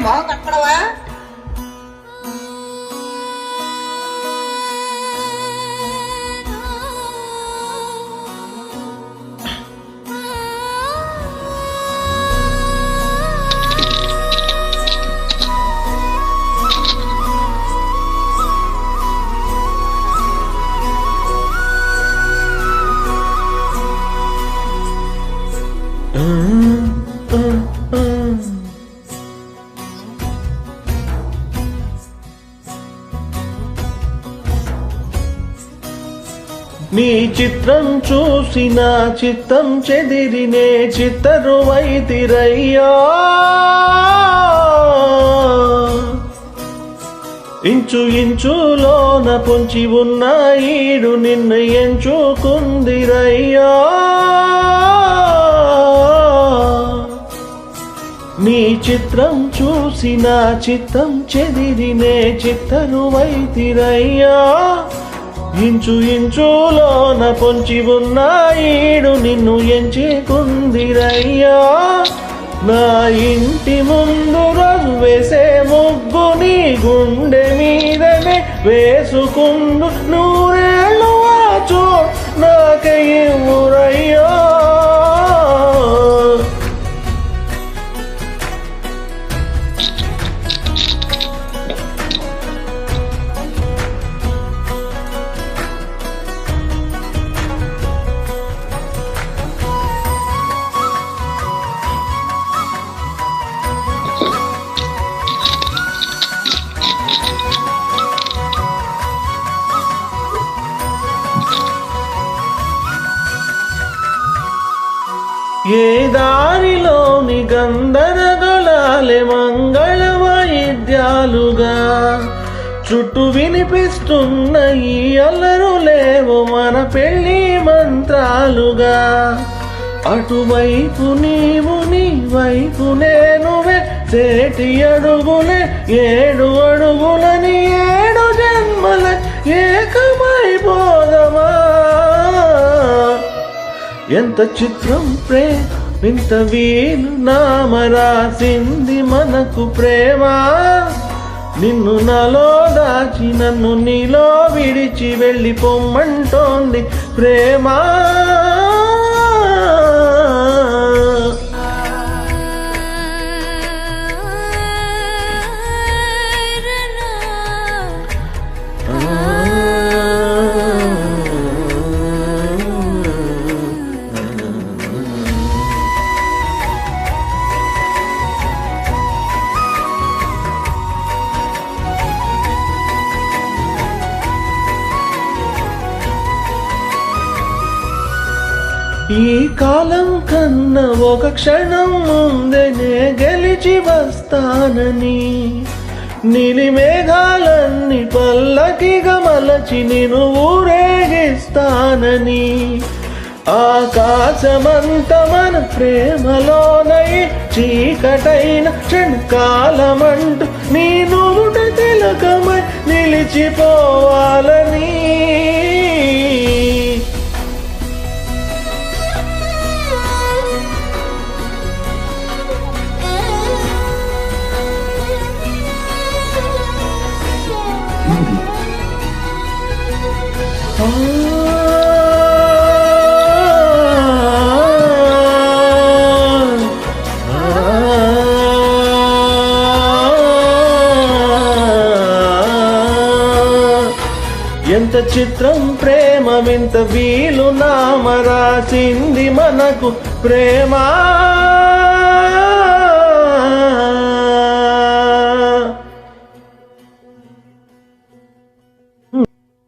మొహం కనపడవా? నీ చిత్రం చూసిన చిత్తం చెదిరినే చిత్తరువైతిరయ్యా. ఇంచు ఇంచులోన పొంచి ఉన్న ఈడు నిన్ను ఎంచుకుందిరయ్యా. నీ చిత్రం చూసిన చిత్తం చెదిరినే చిత్తరువైతిరయ్యా. ఇంచు ఇంచులోన పొంచి ఉన్న ఈడు నిన్ను ఎంచుకుందిరయ్యా. నా ఇంటి ముందు రోజు వేసే ముగ్గు నీ గుండె మీదనే వేసుకుందు. నూరేళ్ళు చూ నాకే ఇవ్వురయ్యా. ఏ దారిలోని గంధరగొలాలే మంగళ వాయిద్యాలుగా చుట్టూ వినిపిస్తున్న ఈ అల్లరులేవో మన పెళ్లి మంత్రాలుగా. అటువైపు నీవు నీ వైపు నేనువే సేటి అడుగులే 7 అడుగులని 7 జన్మల ఏకమైపోదమా. ఎంత చిత్రం ఇంత వీలు నామ రాసింది మనకు ప్రేమ. నిన్ను నాలో దాచి నన్ను నీలో విడిచి వెళ్ళిపోమ్మంటోంది ప్రేమ. ఈ కాలం కన్నా ఒక క్షణం ముందే నే గెలిచి వస్తానని. నీలి మేఘాలన్నీ పల్లకిగా మలచి నిన్ను ఊరేగిస్తానని. ఆకాశమంత మన ప్రేమలోనై చీకటైన క్షణకాలమంటూ నీ నుదుట తిలకమై నిలిచిపోవాలని. ఎంత చిత్రం ప్రేమ వింత వీలు నామ రాసింది మనకు ప్రేమ.